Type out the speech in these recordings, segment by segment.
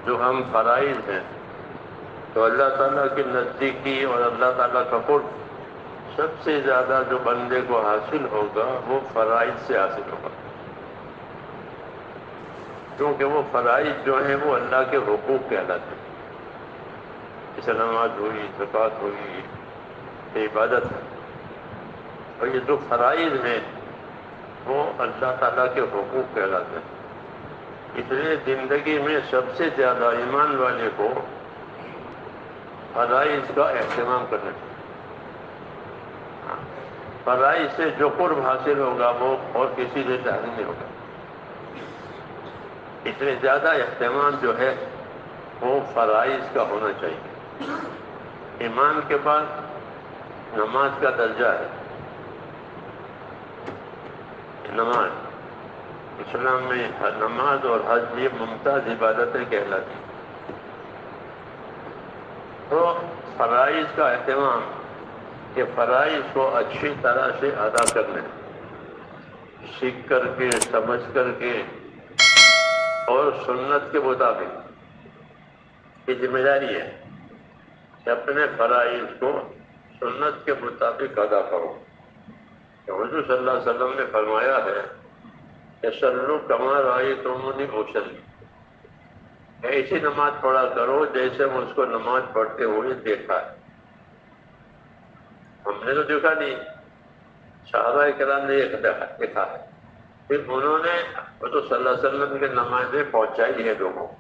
جو ہم فرائض ہیں، تو اللہ تعالیٰ کی نزدیکی اور اللہ تعالیٰ کا قرب سب سے زیادہ جو بندے کو حاصل ہوگا وہ فرائض سے حاصل ہوگا، کیونکہ وہ فرائض جو ہیں وہ اللہ کے حقوق کہلاتے ہیں، جیسے نماز ہوئی، زکوٰۃ ہوئی، یہ عبادت ہے، اور یہ جو فرائض ہیں وہ اللہ تعالیٰ کے حقوق کہلاتے ہیں۔ اس لیے زندگی میں سب سے زیادہ ایمان والے کو فرائض کا اہتمام کرنا چاہیے۔ فرائض سے جو قرب حاصل ہوگا وہ اور کسی سے حاصل نہیں ہوگا، اس لیے زیادہ اہتمام جو ہے وہ فرائض کا ہونا چاہیے۔ ایمان کے بعد نماز کا درجہ ہے۔ نماز اسلام میں نماز اور حج یہ ممتاز عبادتیں کہلاتی ہیں۔ تو فرائض کا اہتمام کہ فرائض کو اچھی طرح سے ادا کرنے، سیکھ کر کے، سمجھ کر کے اور سنت کے مطابق، یہ ذمہ داری ہے کہ اپنے فرائض کو سنت کے مطابق ادا کرو۔ حضور صلی اللہ علیہ وسلم نے فرمایا ہے کہ صلوا کما رأیتمونی اصلی، ایسی نماز پڑھا کرو جیسے مجھ کو نماز پڑھتے ہوئے دیکھا ہے۔ ہم نے تو دیکھا نہیں، صحابہ کرام نے یہ دیکھا ہے، پھر انہوں نے حضور صلی اللہ علیہ وسلم کی نمازیں پہنچائی ہے لوگوں کو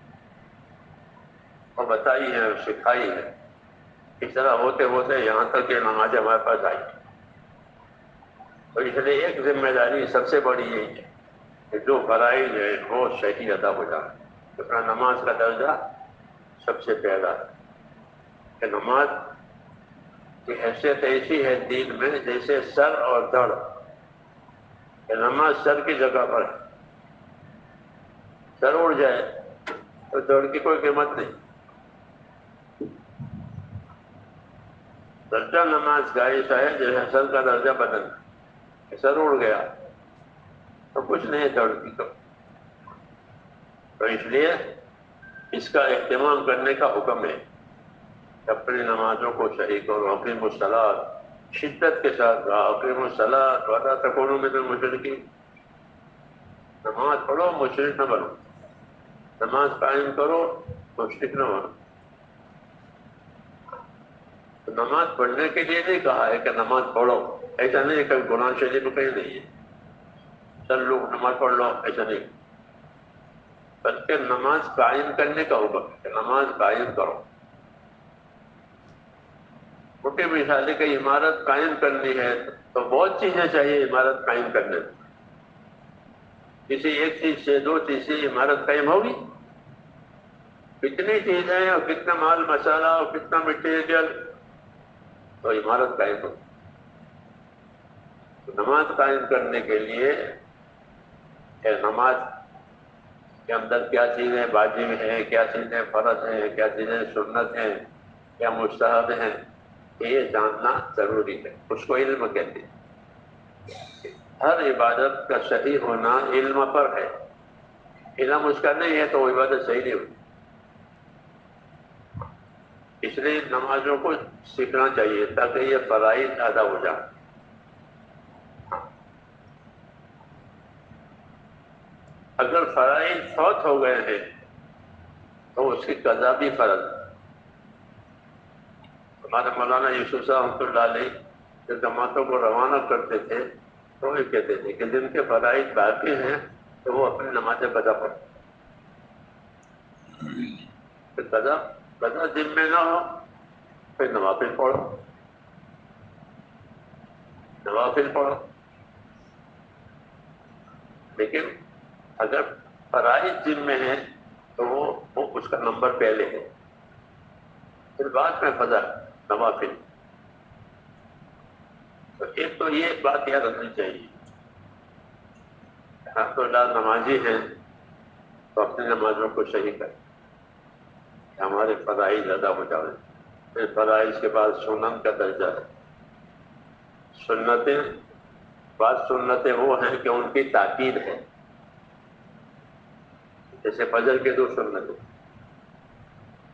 اور بتائی ہے اور سکھائی ہے۔ اس طرح ہوتے ہوتے یہاں تک یہ نمازیں ہمارے پاس آئی، اور اس لیے ایک ذمہ داری سب سے بڑی یہی ہے کہ جو فرائض ہے وہ صحیح ادا ہو جائے۔ اپنا نماز کا درجہ سب سے پہلا ہے کہ نماز کی حیثیت ایسی ہے دین میں جیسے سر اور دڑ، کہ نماز سر کی جگہ پر ہے، سر اڑ جائے تو دڑ کی کوئی قیمت نہیں۔ درجہ نماز کا ایسا ہے جیسے سر کا درجہ بدن، سر اڑ گیا تو کچھ نہیں دڑ کی تو اس لیے اس کا اہتمام کرنے کا حکم ہے کہ اپنی نمازوں کو صحیح کرو، اقیموا الصلاۃ، شدت کے ساتھ اقیموا الصلاۃ ولا تکونوا من المشرکین، نماز پڑھو مشرک نہ بنو، نماز قائم کرو مشرک نہ بنو۔ تو نماز پڑھنے کے لیے نہیں کہا ہے کہ نماز پڑھو، ایسا نہیں کہ قرآن شریف میں کہیں نہیں ہے سب لوگ نماز پڑھ لو، ایسا نہیں، بلکہ نماز قائم کرنے کا حکم ہے کہ نماز قائم کرو۔ چھوٹی مثال کہ عمارت قائم کرنی ہے تو بہت چیزیں چاہیے عمارت قائم کرنے میں، کسی ایک چیز سے دو چیز سے عمارت قائم ہوگی؟ کتنی چیزیں اور کتنا مال مسالہ اور کتنا مٹیریل تو عمارت قائم ہوگی۔ نماز قائم کرنے کے لیے کہ نماز کے اندر کیا چیزیں واجب ہیں، کیا چیزیں فرض ہیں، کیا چیزیں سنت ہیں، کیا مستحب ہیں، یہ جاننا ضروری ہے، اس کو علم کہتے ہیں۔ ہر عبادت کا صحیح ہونا علم پر ہے، علم اس کا نہیں ہے تو وہ عبادت صحیح نہیں ہوتی۔ اس لیے نمازوں کو سیکھنا چاہیے تاکہ یہ فرائض ادا ہو جائے۔ اگر فرائض فوت ہو گئے ہیں تو اس کی قضا بھی فرض ہے۔ ہمارے مولانا یوسف صاحب رحمۃ اللہ علیہ جب جماعتوں کو روانہ کرتے تھے تو یہ کہتے تھے کہ جن کے فرائض باقی ہیں تو وہ اپنی نمازیں قضا پڑھیں، قضا ذمہ نہ ہو پھر نوافل پڑھو، نوافل پڑھو۔ لیکن اگر فرائض ذمہ ہیں تو وہ اس کا نمبر پہلے ہے، پھر بعد میں قضا نوافل۔ تو ایک تو یہ بات یاد رکھنی چاہیے، ہم تو نمازی ہیں تو اپنی نمازوں کو صحیح کریں کہ ہمارے فرائض ادا ہو جائے۔ پھر فرائض کے بعد سنن کا درجہ ہے۔ سنتیں، بعض سنتیں وہ ہیں کہ ان کی تاکید ہے، جیسے فجر کے 2 سنتیں،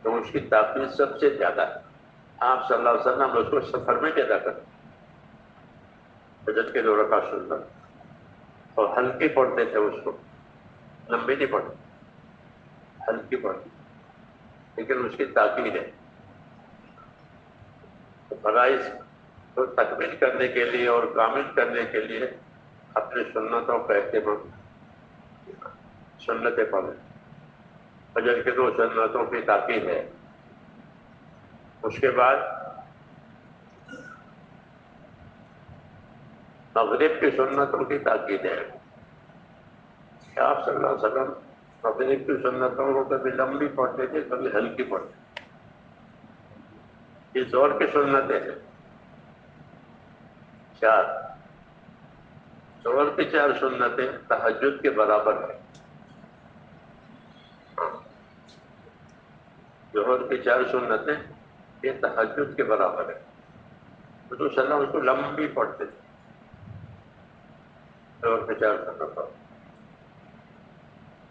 تو اس کی تاکید سب سے زیادہ ہے۔ آپ صلی اللہ علیہ وسلم اس کو سفر میں ادا کرتے، فجر کے 2 رکعت سنت، اور ہلکی پڑھتے تھے اس کو، لمبی نہیں پڑھتے، ہلکی پڑھتے، لیکن اس کی تاکید ہے۔ تو فرائض کو تکمیل کرنے کے لیے اور کامل کرنے کے لیے اپنے سنتوں کا اہتمام، سنتیں پڑھیں۔ فجر کے 2 سنتوں کی تاکید ہے۔ اس کے بعد مغرب کی سنتوں کی تاکید ہے کہ آپ صلی اللہ علیہ وسلم مغرب کی سنتوں کو کبھی لمبی پڑھتے تھے، کبھی ہلکی پڑھتے تھے۔ یہ زور کی سنتیں ہیں 4، زور کی 4 سنتیں تہجد کے برابر ہے۔ ظہر کی 4 سنتیں یہ تہجد کے برابر ہے۔ حضور صلی اللہ علیہ وسلم اس کو لمبی پڑھتے تھے، ظہر کی 4 سنتیں۔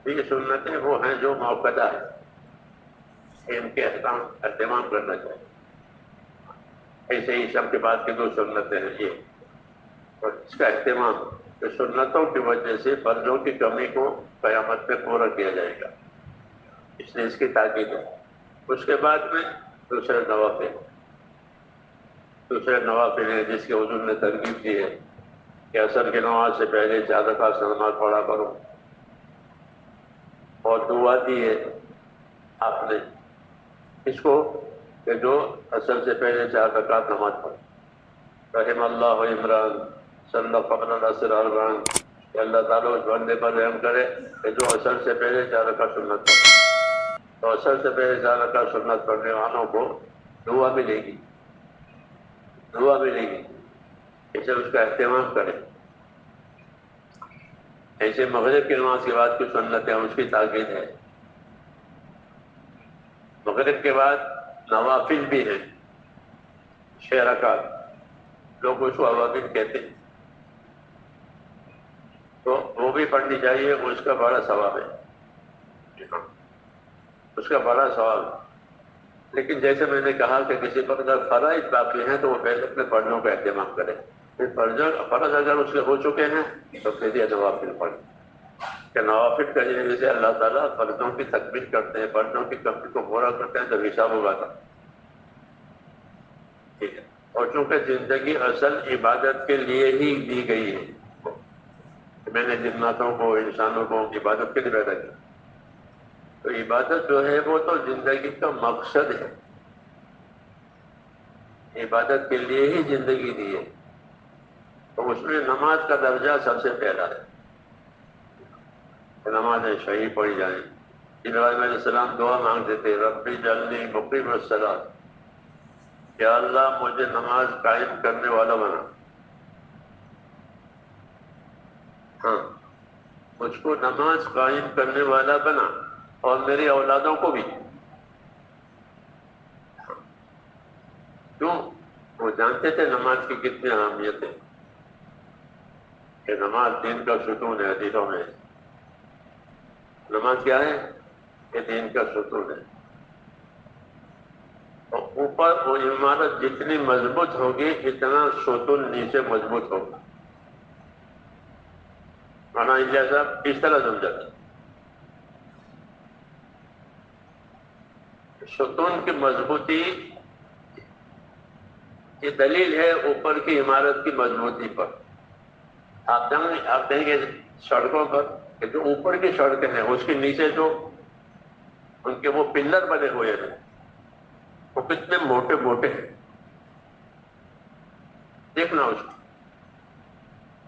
یہ سنتیں وہ ہیں جو موقدہ ہے، ان کے اہتمام کرنا چاہیے۔ ایسے ہی شب کے بعد کی 2 سنتیں ہیں یہ، اور اس کا اہتمام کہ سنتوں کی وجہ سے فرضوں کی کمی کو قیامت میں پورا کیا جائے گا، اس لیے اس کی تاکید ہے۔ اس کے بعد میں دوسرے نوافل ہیں جس کے حضور نے ترغیب دی ہے کہ عصر کی نماز سے پہلے 4 رکعت نماز پڑھا کرو، اور دعا دی ہے آپ نے اس کو کہ جو عصر سے پہلے 4 رکعت نماز پڑھے، رحم اللہ عمران صلی فقر العصر اربعا، کہ اللہ تعالیٰ اس بندے پر رحم کرے کہ جو عصر سے پہلے 4 رکعت سنت پڑھے۔ تو عصر سے پہلے 4 رکعت سنت پڑھنے والوں کو دعا ملے گی، دعا ملے گی، اسے اس کا اہتمام کریں۔ ایسے مغرب کی نماز کے بعد کی سنتیں اس کی تاکید ہے۔ مغرب کے بعد نوافل بھی ہیں 6 رکعت، لوگ اس کو عوامل کہتے ہیں، تو وہ بھی پڑھنی چاہیے، اس کا بڑا ثواب ہے، اس کا بڑا ثواب ہے۔ لیکن جیسے میں نے کہا کہ کسی پر اگر فرائض باقی ہیں تو وہ پہلے اپنے فرضوں کا اہتمام کرے، پھر فرض اگر اس کے ہو چکے ہیں تو پھر یہ نوافل پڑھیں، کہ نوافل کا ذریعے سے اللہ تعالیٰ فرضوں کی تکمیل کرتے ہیں، فرضوں کی کمی کو پورا کرتے ہیں، تو حساب ہوگا تھا، ٹھیک ہے۔ اور چونکہ زندگی اصل عبادت کے لیے ہی دی گئی ہے، کہ میں نے جناتوں کو، انسانوں کو عبادت کے لیے پیدا کیا، تو عبادت جو ہے وہ تو زندگی کا مقصد ہے، عبادت کے لیے ہی زندگی دی ہے، تو اس میں نماز کا درجہ سب سے پہلا ہے کہ نمازیں صحیح پڑھی جائیں۔ ابراہیم علیہ السلام دعا مانگتے تھے، ربی جعلنی مقیم الصلاۃ، یا اللہ مجھے نماز قائم کرنے والا بنا، ہاں مجھ کو نماز قائم کرنے والا بنا، اور میری اولادوں کو بھی۔ کیوں؟ وہ جانتے تھے نماز کی کتنی اہمیت ہے، کہ نماز دین کا ستون ہے، دلوں میں نماز کیا ہے؟ یہ دین کا ستون ہے۔ اور اوپر وہ عمارت جتنی مضبوط ہوگی اتنا ستون نیچے مضبوط ہوگا۔ مانا انڈیا صاحب اس طرح سمجھاتا، ستون کی مضبوطی یہ دلیل ہے اوپر کی عمارت کی مضبوطی پر۔ آپ دیکھیں گے سڑکوں پر کہ جو اوپر کی سڑکیں ہیں اس کے نیچے جو ان کے وہ پلر بنے ہوئے ہیں وہ کتنے موٹے موٹے ہیں، دیکھنا اس کو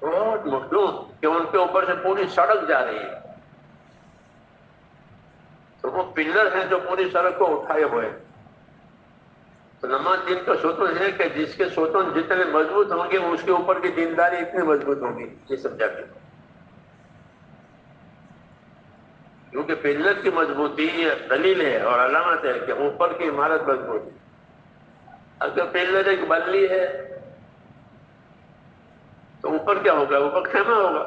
بہت موٹے، کہ ان کے اوپر سے پوری سڑک جا رہی ہے، تو وہ پلر ہیں جو پوری سڑک کو اٹھائے ہوئے ہیں۔ تو نماز دین کا ستون ہے کہ جس کے ستون جتنے مضبوط ہوں گے اس کے اوپر کی دینداری اتنی مضبوط ہوگی، یہ سمجھا کے، کیونکہ پلر کی مضبوطی دلیل ہے اور علامت ہے کہ اوپر کی عمارت مضبوط ہے۔ اگر پلر ایک بلی ہے تو اوپر کیا ہوگا؟ اوپر خیمہ ہوگا۔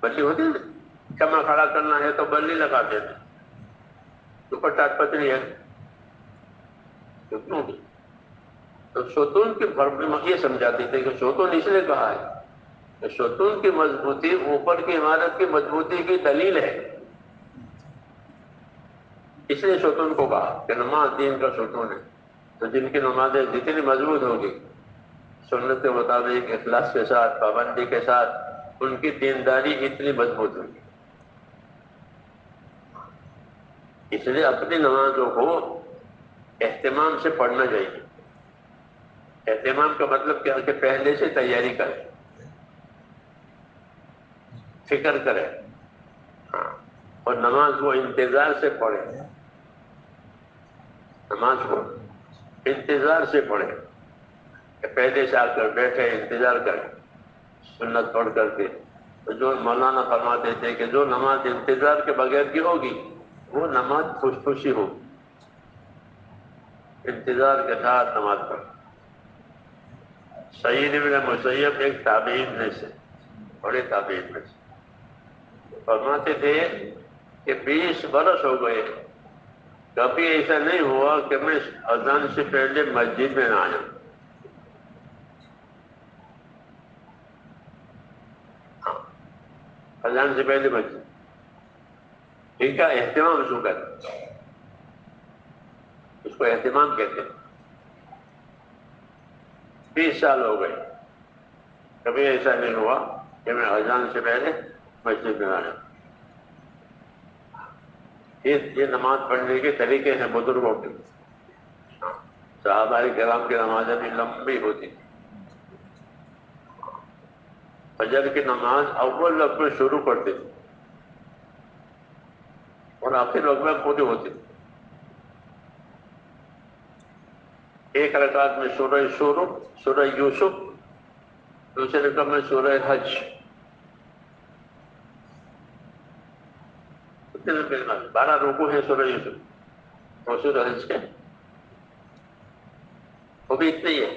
بلی ہوتی ہے، کمر کھڑا کرنا ہے تو بلی لگا دیتے، دوپٹہ پتلی ہے کیوں؟ تو ستون کی فرق یہ سمجھاتے تھے کہ ستون اس لیے کہا ہے کہ ستون کی مضبوطی اوپر کی عمارت کی مضبوطی کی دلیل ہے، اس لیے ستون کو کہا کہ نماز دین کا ستون ہے۔ تو جن کی نمازیں جتنی مضبوط ہوگی، سنت کے مطابق اخلاص کے ساتھ، پابندی کے ساتھ، ان کی دینداری اتنی مضبوط ہوگی۔ اس لیے اپنی نمازوں کو اہتمام سے پڑھنا چاہیے۔ اہتمام کا مطلب کیا کہ پہلے سے تیاری کرے، فکر کرے، اور نماز کو انتظار سے پڑھے، نماز کو انتظار سے پڑھے، کہ پہلے سے آ کر بیٹھے انتظار کرے سنت پڑھ کر کے۔ تو جو مولانا فرماتے تھے کہ جو نماز انتظار کے بغیر کی ہوگی وہ نماز خوش خوشی ہوگی، انتظار کے ساتھ نماز پڑھ۔ سعید بن مسیب ایک تابعین میں سے، بڑے تابعین میں سے، فرماتے تھے کہ 20 برس ہو گئے، کبھی ایسا نہیں ہوا کہ میں اذان سے پہلے مسجد میں نہ آیا۔ اذان سے پہلے مسجد، ٹھیک ہے، اہتمام شو کر، اس کو اہتمام کہتے ہیں۔ 20 سال ہو گئے، کبھی ایسا نہیں ہوا کہ میں اذان سے پہلے مسجد میں آیا۔ یہ نماز پڑھنے کے طریقے ہیں بزرگوں کے۔ صحابہ کرام کی نمازیں بھی لمبی ہوتی تھی۔ فجر کی نماز اول وقت میں شروع کرتے تھے اور آخر وقت میں پوری ہوتی تھی۔ ایک رکعت میں سورہ شروع، سورہ یوسف، دوسرے رکعت میں سورہ حج۔ 12 رکوع ہیں سورہ یوسف اور سورہ حج کے، وہ بھی اتنے ہی ہے،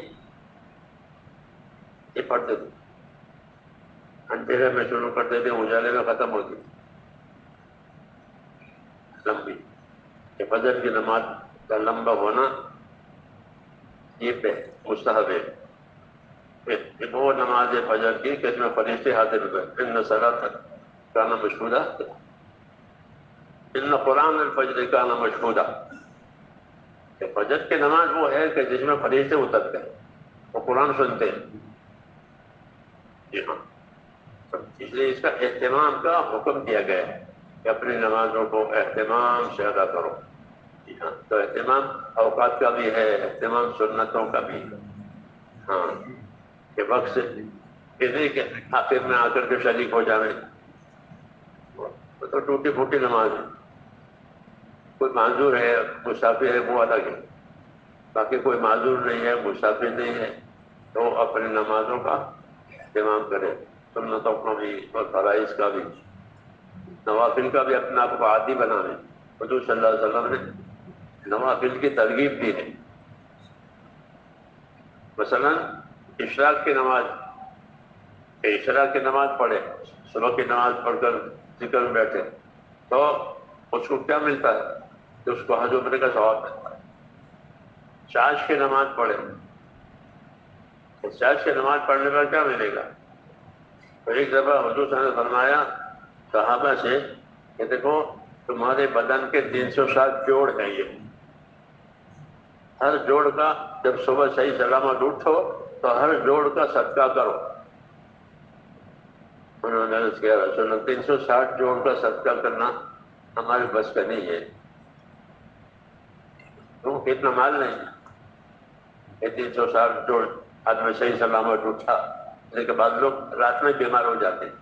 یہ پڑھتے تھے۔ اندھیرے میں شروع کرتے تھے، اجالے میں ختم ہوتی تھی، لمبی۔ کہ فجر کی نماز کا لمبا ہونا یہ مستحب ہے۔ کہ وہ نماز فجر کی کہ اس میں فرشتے حاضر ہوئے، ان الصلاۃ کان مشہودا، ان قرآن الفجر کان مشہودا، کہ فجر کی نماز وہ ہے کہ جس میں فرشتے اترتے ہیں، وہ قرآن سنتے ہیں۔ جی ہاں، اس لیے اس کا اہتمام کا حکم دیا گیا ہے کہ اپنی نمازوں کو اہتمام سے ادا کرو۔ جی ہاں، تو اہتمام اوقات کا بھی ہے، اہتمام سنتوں کا بھی ہے۔ ہاں، کہ وقت سے یہ نہیں کہ آخر میں آ کر کے شریک ہو جائیں، وہ تو ٹوٹی پھوٹی نماز ہے۔ کوئی معذور ہے، مسافر ہے، وہ الگ ہے، باقی کوئی معذور نہیں ہے، مسافر نہیں ہے، تو اپنی نمازوں کا اہتمام کرے، سنتوں کا بھی اور فرائض کا بھی، نوافل کا بھی اپنے آپ کو عادی بنانے۔ حضور صلی اللہ علیہ وسلم نے نوافل کی ترغیب دی ہے۔ مثلا اشراق کی نماز، کہ اشراق کی نماز پڑھے، صبح کی نماز پڑھ کر ذکر میں بیٹھے تو اس کو کیا ملتا ہے کہ اس کو حج عمرے کا ثواب ملتا ہے۔ شاش کی نماز پڑھے، شاش کی نماز پڑھنے پر کیا ملے گا؟ تو ایک دفعہ حضور صلی اللہ علیہ وسلم نے فرمایا صحابہ سے کہ دیکھو تمہارے بدن کے 360 جوڑ ہیں، یہ ہر جوڑ کا جب صبح صحیح سلامت اٹھو تو ہر جوڑ کا صدقہ کرو۔ انہوں نے عرض کیا رسول اللہ 360 جوڑ کا صدقہ کرنا ہمارے بس کا نہیں ہے، کیونکہ اتنا مال نہیں ہے کہ 360 جوڑ آدمی صحیح سلامت اٹھا۔ لیکن بعض لوگ رات میں بیمار ہو جاتے ہیں،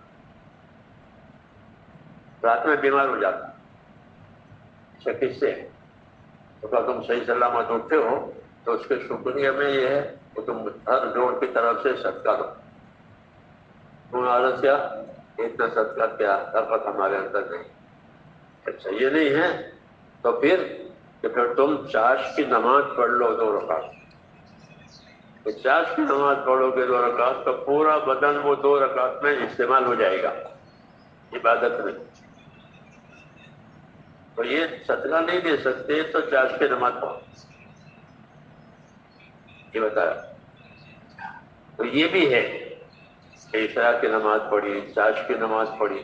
رات میں بیمار ہو جاتے ہیں، کس سے؟ تو کہا تم صحیح سلامت اٹھتے ہو تو اس کے شکریہ میں یہ ہے کہ تم ہر جوڑ کی طرف سے صدقہ دو۔ انہوں نے عرض کیا اتنا صدقہ کیا طاقت ہمارے اندر نہیں۔ اچھا یہ نہیں ہے تو پھر تم چاش کی نماز پڑھ لو 2 رکعت۔ چاش کی نماز پڑھو گے 2 رکعت تو پورا بدن وہ 2 رکعت میں استعمال ہو جائے گا۔ عبادت میں. تو یہ صدقہ نہیں دے سکتے تو چاش کی نماز پڑھو، یہ بتایا. تو یہ بھی ہے کہ عشاء کی نماز پڑھی، چاش کی نماز پڑھی.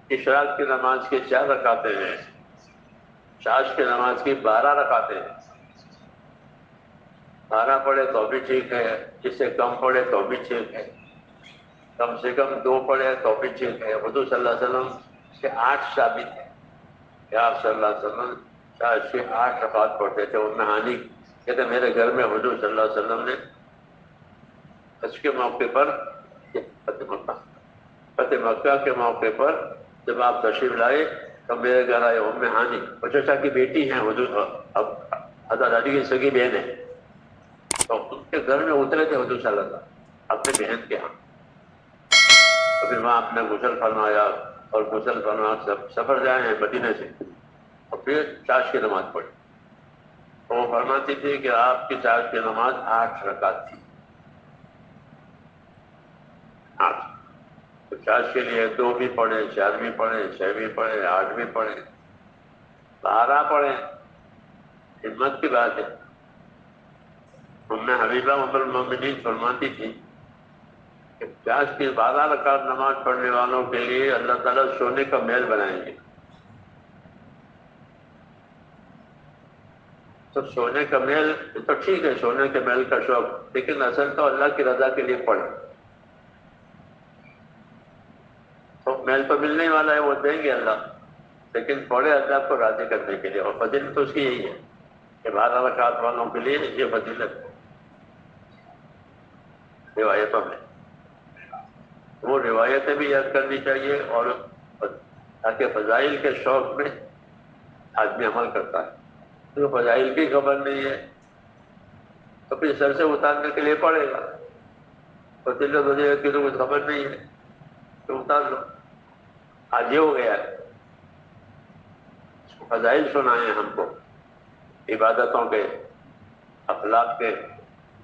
عشاء کی نماز کے 4 رکعتیں ہیں، چاش کی نماز کی 12 رکعتیں ہیں. 12 پڑھے تو بھی ٹھیک ہے، جس سے کم پڑھے تو بھی ٹھیک ہے، کم سے کم 2 پڑھے تو بھی ٹھیک ہے. حضور صلی اللہ علیہ وسلم کے 8 ثابت ہے کہ آپ صلی اللہ علیہ وسلم چاش کے 8 رکعت پڑھتے تھے. ام ہانی کہتے میرے گھر میں حضور صلی اللہ علیہ وسلم نے حج کے موقع پر فتح مکہ کے موقع پر جب آپ تشریف لائے تو میرے گھر آئے ام ہانی، چچا کی بیٹی ہیں، حضور حضرت علی کی سگی بہن ہے. تو ان کے گھر میں اترے تھے حضور صلی اللہ علیہ وسلم اپنے بہن کے ہاں. تو پھر وہاں آپ نے غسل فرمایا اور غسل فرما سفر جائے ہیں مدینے سے، اور پھر چاش کی نماز پڑھی. تو وہ فرماتی تھی کہ آپ کی چاش کی نماز 8 رکعت تھی. 8. تو چاش کے لیے 2 بھی پڑھے، 4 بھی پڑھے، 6 بھی پڑھے، 8 بھی پڑھے، 12 پڑھے. ہمت کی بات ہے. ام حبیبہ ام المومنین فرماتی تھی کہ چاش کی 12 رکعت نماز پڑھنے والوں کے لیے اللہ تعالیٰ سونے کا محل بنائیں گے. تو سونے کا محل تو ٹھیک ہے، سونے کے محل کا شوق، لیکن اصل تو اللہ کی رضا کے لیے پڑھے. تو محل تو ملنے والا ہے، وہ دیں گے اللہ، لیکن پڑھے اللہ کو راضی کرنے کے لیے. اور فضیلت تو اس کی یہی ہے کہ 12 رکعت والوں کے لیے یہ فضیلت ہے روایتوں میں. وہ روایتیں بھی یاد کرنی چاہیے، اور تاکہ فضائل کے شوق میں آدمی عمل کرتا ہے. تو فضائل کی خبر نہیں ہے تو پھر سر سے اتارنے کے لیے پڑے گا. فضیلت وجہ کی تو کچھ خبر نہیں ہے تو اتار لو. آج یہ ہو گیا ہے، فضائل سنائے ہم کو عبادتوں کے، اخلاق کے.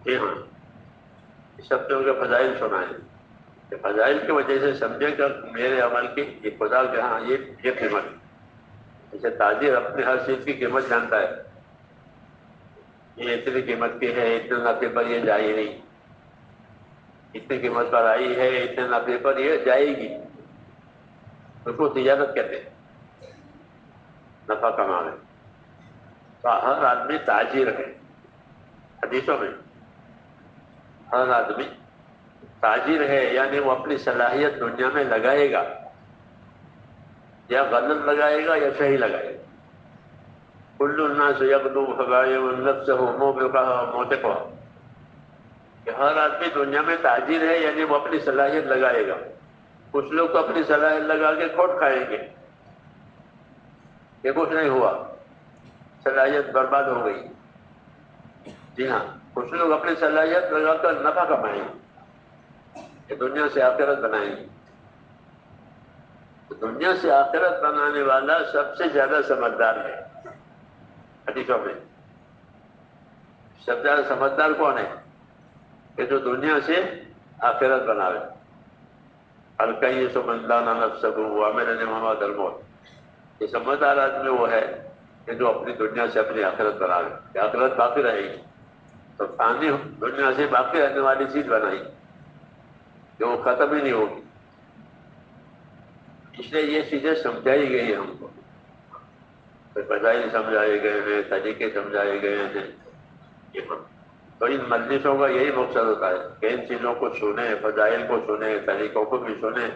جی ہاں، سب سے کے فضائل سنائے کہ فضائل کی وجہ سے سمجھے کہ میرے عمل کی یہ خدا کے ہاں یہ قیمت. جیسے تاجر اپنے ہر چیز کی قیمت جانتا ہے، یہ اتنی قیمت کی ہے، اتنے نفے پر یہ جائے نہیں، اتنی قیمت پر آئی ہے، اتنے نفے پر یہ جائے گی. اس کو تجارت کہتے ہیں، نفع کمانے. تو ہر آدمی تاجر ہے. حدیثوں میں ہر آدمی تاجر ہے، یعنی وہ اپنی صلاحیت دنیا میں لگائے گا، یا غلط لگائے گا یا صحیح لگائے گا. کل الناس یغدو فبائع نفسه موبقها، کہ ہر آدمی دنیا میں تاجر ہے، یعنی وہ اپنی صلاحیت لگائے گا. کچھ لوگ تو اپنی صلاحیت لگا کے کھوٹ کھائیں گے کہ کچھ نہیں ہوا، صلاحیت برباد ہو گئی. جی ہاں، کچھ لوگ اپنی صلاحیت لگا کر نفع کمائیں گے کہ دنیا سے آخرت بنائیں گے. تو دنیا سے آخرت بنانے والا سب سے زیادہ سمجھدار ہے. حدیثوں میں سب سے زیادہ سمجھدار کون ہے؟ کہ جو دنیا سے آخرت بناوے. الکیس من دان نفسه وعمل لما بعد الموت. یہ سمجھدار آدمی وہ ہے کہ جو اپنی دنیا سے اپنی آخرت بناوے کہ آخرت باقی رہے گی. تو فانی دنیا سے باقی رہنے والی چیز بنائی کہ وہ ختم ہی نہیں ہوگی. اس لیے یہ چیزیں سمجھائی گئی ہیں ہم کو، فضائل سمجھائے گئے ہیں، طریقے سمجھائے گئے ہیں. تو ان مجلسوں کا یہی مقصد ہوتا ہے کہ ان چیزوں کو سنیں، فضائل کو سنیں، طریقوں کو بھی سنیں،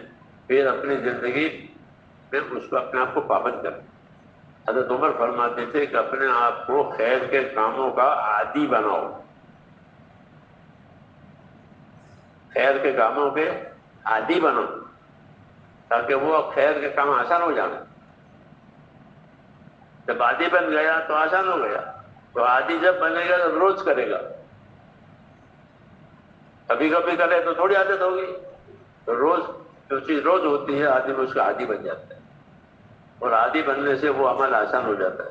پھر اپنی زندگی میں اس کو اپنے آپ کو پابند کریں. حضرت عمر فرماتے تھے کہ اپنے آپ کو خیر کے کاموں کا عادی بناؤ. خیر کے کاموں کے عادی بنو تاکہ وہ خیر کے کام آسان ہو جائیں. جب عادی بن گیا تو آسان ہو گیا. تو عادی جب بنے گا تو روز کرے گا. کبھی کبھی کرے تو تھوڑی عادت ہوگی. تو روز جو چیز روز ہوتی ہے آدمی اس کا عادی بن جاتا ہے، اور عادی بننے سے وہ عمل آسان ہو جاتا ہے.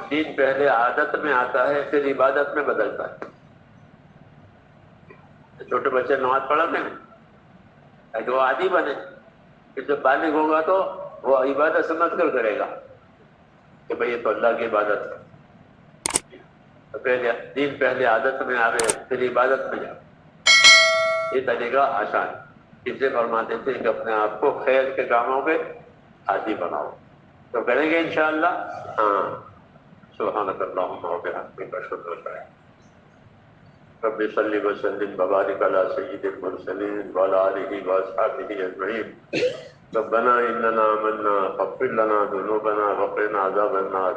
دین پہلے عادت میں آتا ہے، پھر عبادت میں بدلتا ہے. چھوٹے بچے نماز پڑھاتے ہیں، تاکہ وہ عادی بنے، کہ جب بالغ ہوگا تو وہ عبادت سمجھ کر کرے گا کہ بھئی یہ تو اللہ کی عبادت ہے، تو پہلے دین پہلے عادت میں آوے پھر عبادت میں جاؤ، یہ طریقہ آسان۔ اس سے فرماتے تھے کہ اپنے آپ کو خیر کے کاموں کے عادی بناؤ، تو کریں گے انشاءاللہ۔ ہاں، سبحانک اللہم و بحمدک اشہد ان لا الہ الا انت رب صلی وسلم وبارک علی سید المرسلین وعلی آلہ واصحابہ اجمعین۔ ربنا اننا آمنا فاغفر لنا ذنوبنا وقنا عذاب النار،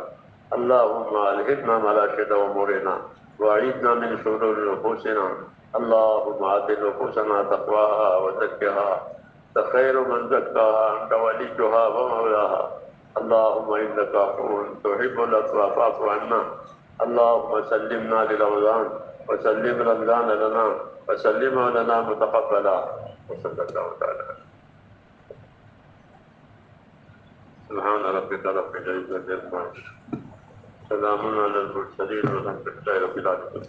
اللهم الہمنا مراشد امورنا واعذنا من شرور نفوسنا، اللهم آت نفوسنا تقواها وزكها أنت خير من زكاها أنت وليها ومولاها، اللهم إنك عفو تحب العفو فاعف عنا، اللهم سلمنا لرمضان وسلم رمضان لنا وسلمه لنا متقبلا، وصلى الله تعالى سبحان ربك رب العزة عما يصفون سلام على المرسلين والحمد لله رب العالمين۔